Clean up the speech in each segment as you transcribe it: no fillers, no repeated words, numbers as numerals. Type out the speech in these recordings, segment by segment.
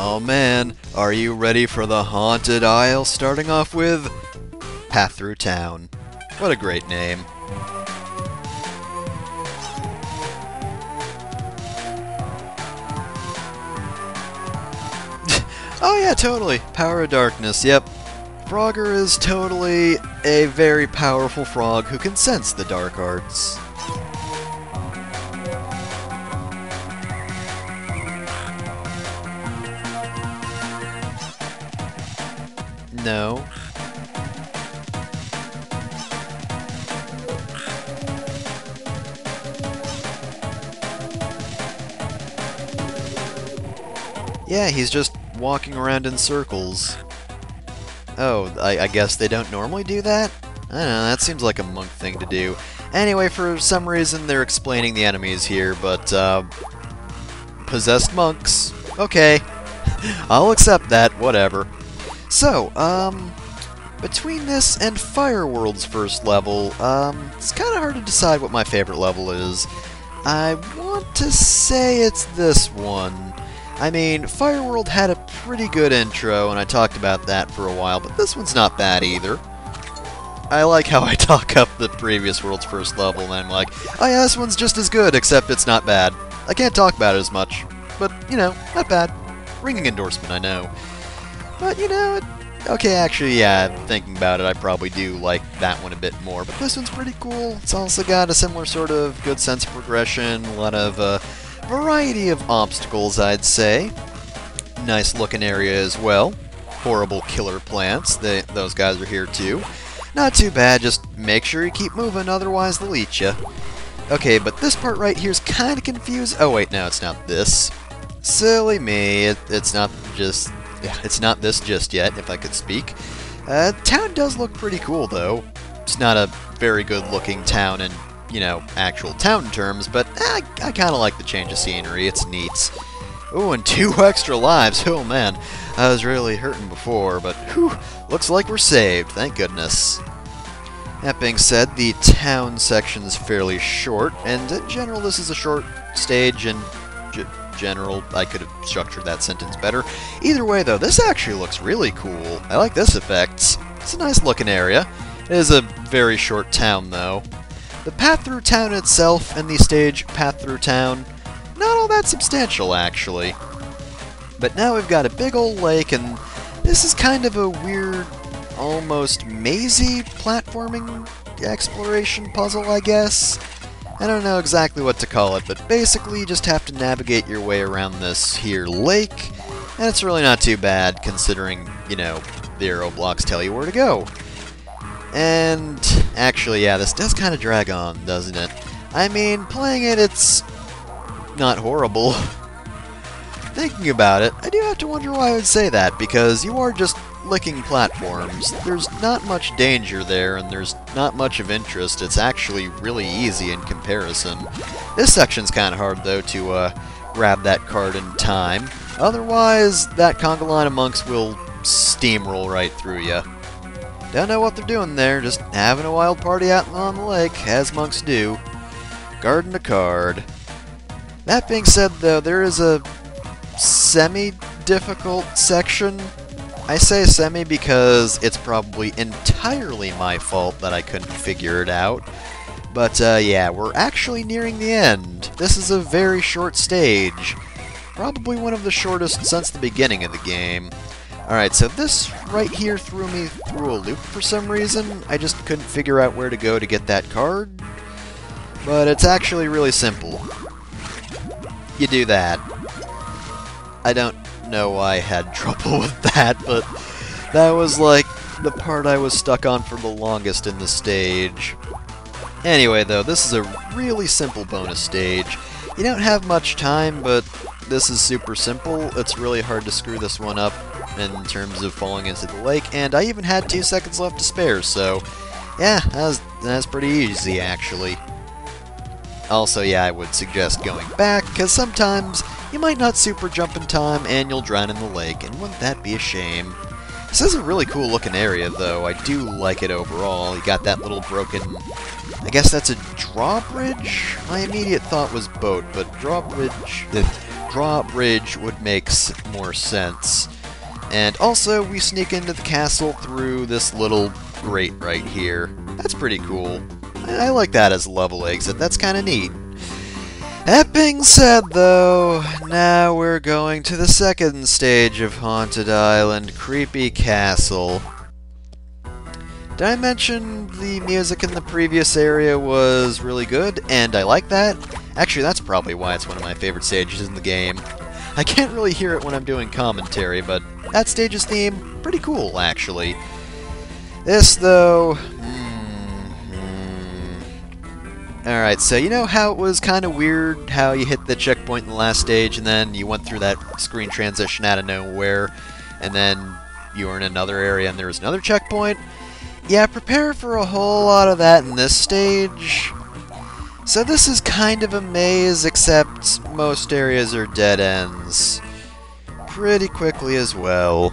Oh man, are you ready for the haunted aisle starting off with Path Through Town? What a great name. Oh yeah, totally. Power of Darkness, yep. Frogger is totally a very powerful frog who can sense the dark arts. No. Yeah, he's just walking around in circles. Oh, I guess they don't normally do that? I don't know, that seems like a monk thing to do. Anyway, for some reason they're explaining the enemies here, but, possessed monks. Okay. I'll accept that, whatever. So, between this and Fireworld's first level, it's kind of hard to decide what my favorite level is. I want to say it's this one. I mean, Fireworld had a pretty good intro, and I talked about that for a while, but this one's not bad either. I like how I talk up the previous World's first level, and I'm like, oh yeah, this one's just as good, except it's not bad. I can't talk about it as much, but, you know, not bad. Ringing endorsement, I know. But, you know, okay, actually, yeah, thinking about it, I probably do like that one a bit more. But this one's pretty cool. It's also got a similar sort of good sense of progression, a lot of variety of obstacles, I'd say. Nice looking area as well. Horrible killer plants, those guys are here too. Not too bad, just make sure you keep moving, otherwise they'll eat you. Okay, but this part right here is kind of confused. Oh wait, no, it's not this. Silly me, it's not just... It's not this just yet, if I could speak. Town does look pretty cool, though. It's not a very good-looking town in, you know, actual town terms, but I kind of like the change of scenery. It's neat. Ooh, and 2 extra lives. Oh, man. I was really hurting before, but whew, looks like we're saved. Thank goodness. That being said, the town section's fairly short, and in general, this is a short stage, and general, I could have structured that sentence better. Either way, though, this actually looks really cool. I like this effect. It's a nice looking area. It is a very short town, though. The path through town itself and the stage Path Through Town, not all that substantial, actually. But now we've got a big old lake, and this is kind of a weird, almost mazy platforming exploration puzzle, I guess. I don't know exactly what to call it, but basically you just have to navigate your way around this here lake, and it's really not too bad considering, you know, the arrow blocks tell you where to go. And actually, yeah, this does kind of drag on, doesn't it? I mean, playing it, it's not horrible. Thinking about it, I do have to wonder why I would say that, because you are just licking platforms. There's not much danger there, and there's not much of interest. It's actually really easy in comparison. This section's kind of hard, though, to grab that card in time. Otherwise, that conga line of monks will steamroll right through you. Don't know what they're doing there, just having a wild party out on the lake, as monks do. Guarding a card. That being said, though, there is a semi-difficult section. I say semi because it's probably entirely my fault that I couldn't figure it out. But yeah, we're actually nearing the end. This is a very short stage. Probably one of the shortest since the beginning of the game. Alright, so this right here threw me through a loop for some reason. I just couldn't figure out where to go to get that card. But it's actually really simple. You do that. I don't know why I had trouble with that, but that was like the part I was stuck on for the longest in the stage. Anyway, though, this is a really simple bonus stage. You don't have much time, but this is super simple. It's really hard to screw this one up in terms of falling into the lake, and I even had 2 seconds left to spare, so yeah, that was pretty easy, actually. Also, yeah, I would suggest going back, because sometimes you might not super jump in time and you'll drown in the lake, and wouldn't that be a shame? This is a really cool looking area, though. I do like it overall. You got that little broken... I guess that's a drawbridge? My immediate thought was boat, but drawbridge... drawbridge would make more sense. And also, we sneak into the castle through this little grate right here. That's pretty cool. I like that as a level exit. That's kind of neat. That being said, though, now we're going to the second stage of Haunted Island, Creepy Castle. Did I mention the music in the previous area was really good, and I like that? Actually, that's probably why it's one of my favorite stages in the game. I can't really hear it when I'm doing commentary, but that stage's theme, pretty cool, actually. This, though... Alright, so you know how it was kind of weird how you hit the checkpoint in the last stage, and then you went through that screen transition out of nowhere, and then you were in another area and there was another checkpoint? Yeah, prepare for a whole lot of that in this stage. So this is kind of a maze, except most areas are dead ends. Pretty quickly as well.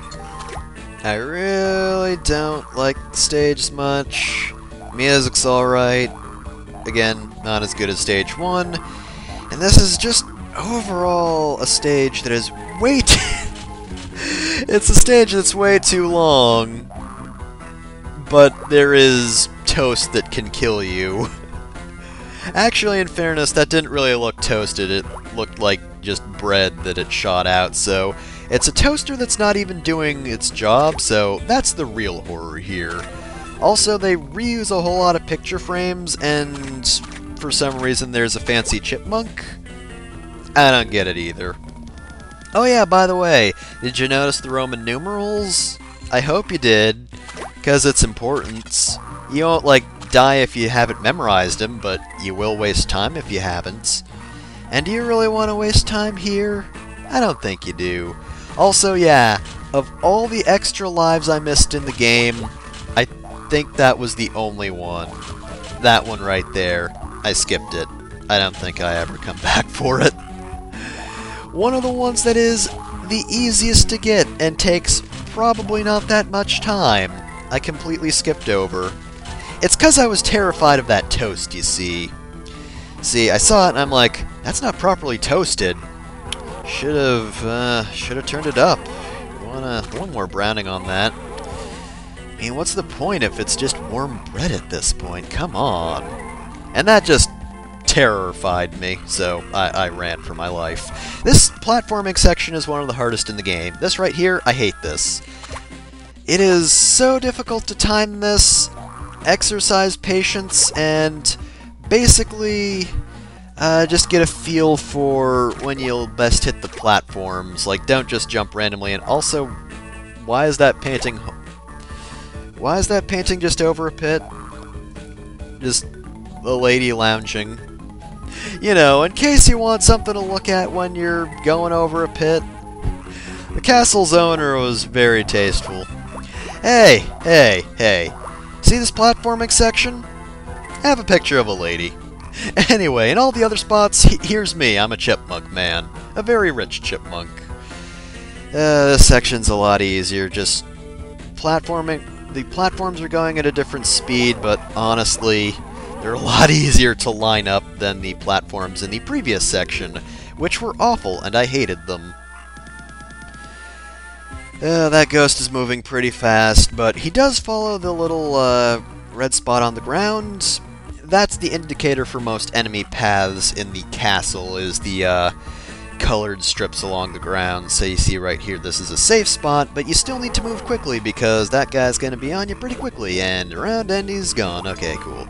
I really don't like the stage as much. Music's alright. Again, not as good as stage 1. And this is just overall a stage that is way too... It's a stage that's way too long. But there is toast that can kill you. Actually, in fairness, that didn't really look toasted. It looked like just bread that had shot out, so... It's a toaster that's not even doing its job, so that's the real horror here. Also, they reuse a whole lot of picture frames, and for some reason there's a fancy chipmunk. I don't get it either. Oh yeah, by the way, did you notice the Roman numerals? I hope you did, because it's important. You won't, like, die if you haven't memorized them, but you will waste time if you haven't. And do you really want to waste time here? I don't think you do. Also, yeah, of all the extra lives I missed in the game, I think that was the only one. That one right there. I skipped it. I don't think I ever come back for it. One of the ones that is the easiest to get and takes probably not that much time, I completely skipped over. It's because I was terrified of that toast, you see. See, I saw it and I'm like, that's not properly toasted. Should've turned it up. Want one more browning on that. I mean, what's the point if it's just warm bread at this point? Come on. And that just terrified me, so I ran for my life. This platforming section is one of the hardest in the game. This right here, I hate this. It is so difficult to time this, exercise patience, and basically just get a feel for when you'll best hit the platforms. Like, don't just jump randomly, and also, why is that painting just over a pit? Just a lady lounging. You know, in case you want something to look at when you're going over a pit. The castle's owner was very tasteful. Hey, hey, hey. See this platforming section? I have a picture of a lady. Anyway, in all the other spots, here's me. I'm a chipmunk man. A very rich chipmunk. This section's a lot easier. Just platforming. The platforms are going at a different speed, but honestly, they're a lot easier to line up than the platforms in the previous section, which were awful, and I hated them. That ghost is moving pretty fast, but he does follow the little red spot on the ground. That's the indicator for most enemy paths in the castle, is the colored strips along the ground. So you see right here, this is a safe spot, but you still need to move quickly because that guy's going to be on you pretty quickly, and around and he's gone. Okay, cool.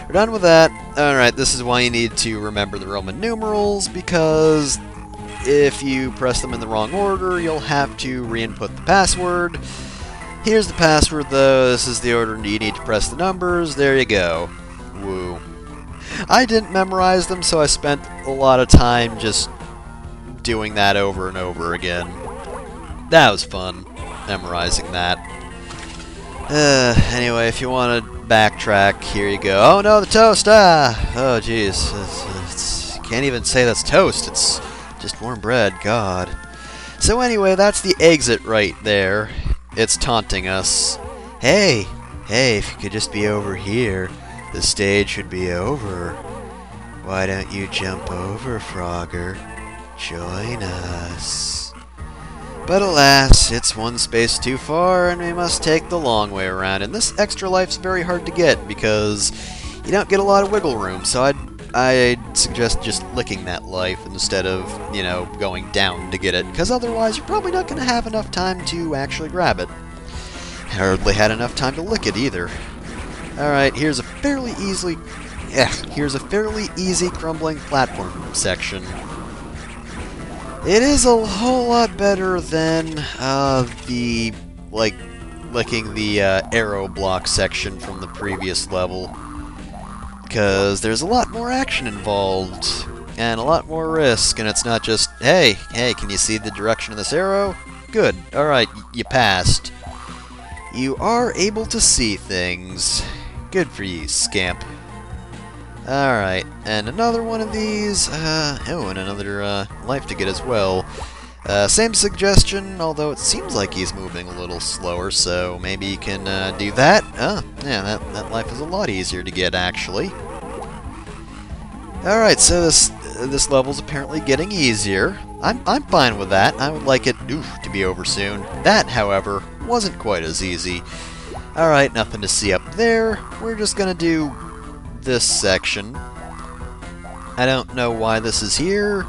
We're done with that. Alright, this is why you need to remember the Roman numerals, because if you press them in the wrong order, you'll have to re-input the password. Here's the password, though. This is the order you need to press the numbers. There you go. Woo. I didn't memorize them, so I spent a lot of time just doing that over and over again. That was fun, memorizing that. Anyway, if you want to backtrack, here you go. Oh no, the toast! Ah! Oh jeez. Can't even say that's toast, it's just warm bread, God. So anyway, that's the exit right there. It's taunting us. Hey! Hey, if you could just be over here, the stage should be over. Why don't you jump over, Frogger? join us. But alas, it's one space too far, and we must take the long way around. And this extra life's very hard to get, because you don't get a lot of wiggle room, so I'd suggest just licking that life instead of, you know, going down to get it, because otherwise you're probably not going to have enough time to actually grab it. I hardly had enough time to lick it either. Alright, here's a fairly easy crumbling platform section. It is a whole lot better than the, like, licking the arrow block section from the previous level, because there's a lot more action involved, and a lot more risk, and it's not just, hey, can you see the direction of this arrow? Good, alright, you passed. You are able to see things. Good for you, scamp. Alright, and another one of these, and another life to get as well. Same suggestion, although it seems like he's moving a little slower, so maybe you can do that. Yeah, that life is a lot easier to get, actually. Alright, so this level's apparently getting easier. I'm fine with that. I would like it, to be over soon. That, however, wasn't quite as easy. Alright, nothing to see up there. We're just gonna do this section. I don't know why this is here,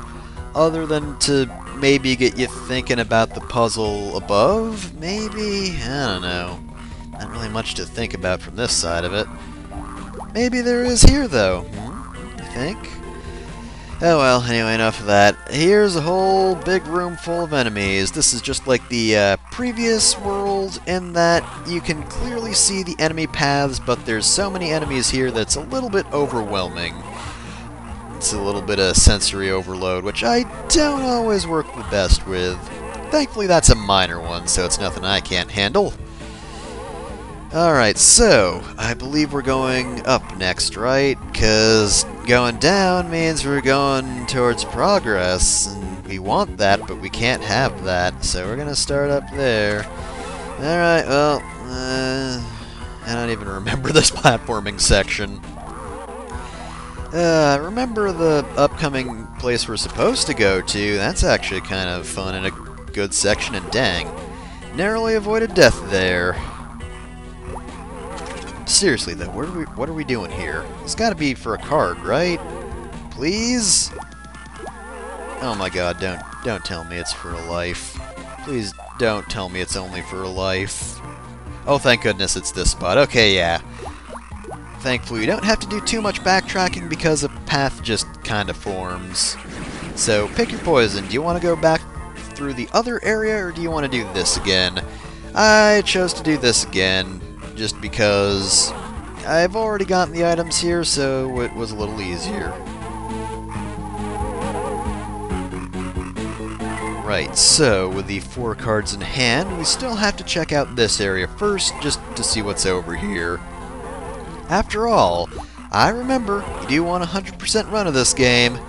other than to maybe get you thinking about the puzzle above, maybe? I don't know. Not really much to think about from this side of it. Maybe there is here, though. You think? Oh well, anyway, enough of that. Here's a whole big room full of enemies. This is just like the previous world in that you can clearly see the enemy paths, but there's so many enemies here that's a little bit overwhelming. It's a little bit of sensory overload, which I don't always work the best with. Thankfully that's a minor one, so it's nothing I can't handle. Alright, so, I believe we're going up next, right? Because going down means we're going towards progress, and we want that, but we can't have that, so we're gonna start up there. Alright, well, I don't even remember this platforming section. Remember the upcoming place we're supposed to go to? That's actually kind of fun and a good section, and dang, narrowly avoided death there. Seriously though, what are we doing here? It's gotta be for a card, right? Please? Oh my god, don't tell me it's for a life. Please don't tell me it's only for a life. Oh, thank goodness it's this spot. Okay, yeah. Thankfully, you don't have to do too much backtracking because a path just kinda forms. So, pick your poison. Do you want to go back through the other area, or do you want to do this again? I chose to do this again, just because I've already gotten the items here, so it was a little easier. Right, so with the 4 cards in hand, we still have to check out this area first, just to see what's over here. After all, I remember, you do want a 100% run of this game.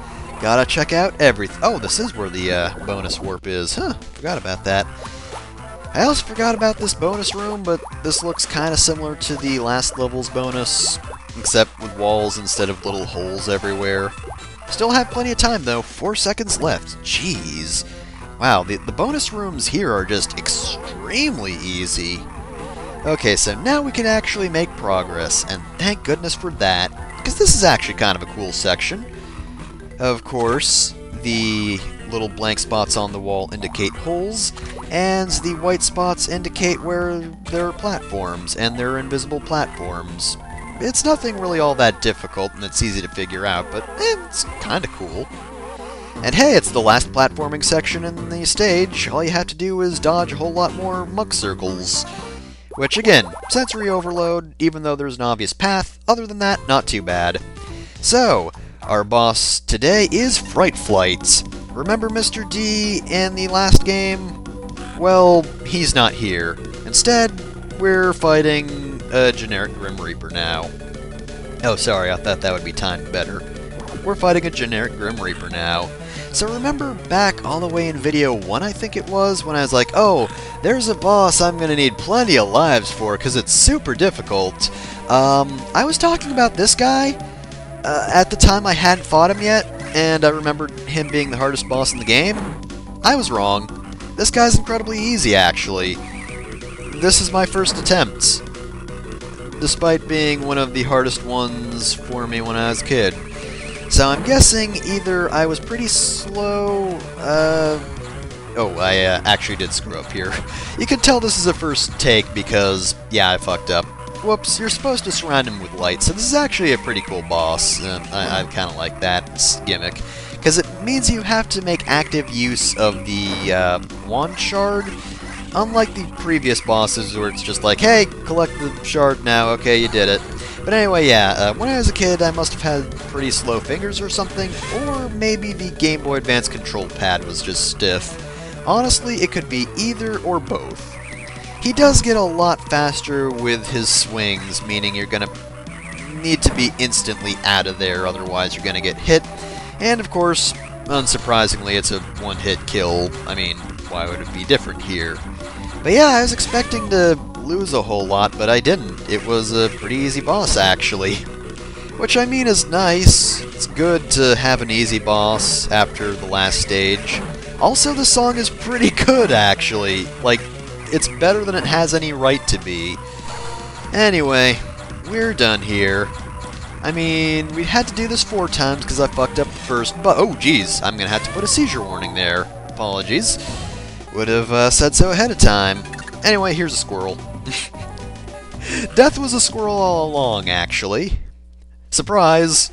Gotta check out everything. Oh, this is where the bonus warp is. Huh, forgot about that. I also forgot about this bonus room, but this looks kind of similar to the last level's bonus, except with walls instead of little holes everywhere. Still have plenty of time though, 4 seconds left. Jeez. Wow, the bonus rooms here are just extremely easy. Okay, so now we can actually make progress, and thank goodness for that, because this is actually kind of a cool section. Of course, the little blank spots on the wall indicate holes, and the white spots indicate where there are platforms, and there are invisible platforms. It's nothing really all that difficult, and it's easy to figure out, but it's kinda cool. And hey, it's the last platforming section in the stage. All you have to do is dodge a whole lot more muck circles. Which, again, sensory overload, even though there's an obvious path. Other than that, not too bad. So, our boss today is Fright Flight. Remember Mr. D in the last game? Well, he's not here. Instead, we're fighting a generic Grim Reaper now. Oh, sorry, I thought that would be timed better. We're fighting a generic Grim Reaper now. So remember back all the way in video 1, I think it was, when I was like, oh, there's a boss I'm going to need plenty of lives for because it's super difficult. I was talking about this guy. At the time I hadn't fought him yet, and I remembered him being the hardest boss in the game. I was wrong. This guy's incredibly easy, actually. This is my first attempt, despite being one of the hardest ones for me when I was a kid. So I'm guessing either I was pretty slow, oh, I actually did screw up here. You can tell this is a first take because, yeah, I fucked up. Whoops, you're supposed to surround him with light, so this is actually a pretty cool boss. I kind of like that gimmick, because it means you have to make active use of the wand shard, unlike the previous bosses where it's just like, hey, collect the shard now, okay, you did it. But anyway, yeah, when I was a kid, I must have had pretty slow fingers or something, or maybe the Game Boy Advance control pad was just stiff. Honestly, it could be either or both. He does get a lot faster with his swings, meaning you're gonna need to be instantly out of there, otherwise you're gonna get hit. And of course, unsurprisingly, it's a one-hit kill. I mean, why would it be different here? But yeah, I was expecting to lose a whole lot, but I didn't. It was a pretty easy boss, actually. Which, I mean, is nice. It's good to have an easy boss after the last stage. Also, the song is pretty good, actually. Like, it's better than it has any right to be. Anyway, we're done here. I mean, we had to do this 4 times because I fucked up the first, but oh geez, I'm gonna have to put a seizure warning there. Apologies. Would have said so ahead of time. Anyway, here's a squirrel. Death was a squirrel all along, actually. Surprise!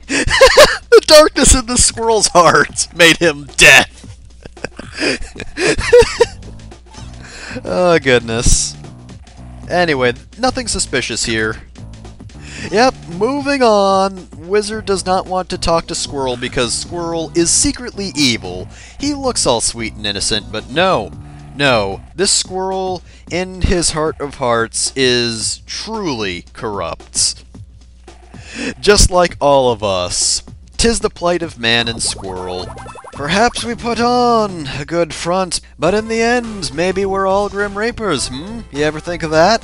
The darkness in the squirrel's heart made him death! Oh, goodness. Anyway, nothing suspicious here. Yep, moving on. Wizard does not want to talk to Squirrel because Squirrel is secretly evil. He looks all sweet and innocent, but no. No, this Squirrel, in his heart of hearts, is truly corrupt. Just like all of us. 'Tis the plight of man and squirrel. Perhaps we put on a good front, but in the end, maybe we're all Grim Reapers, You ever think of that?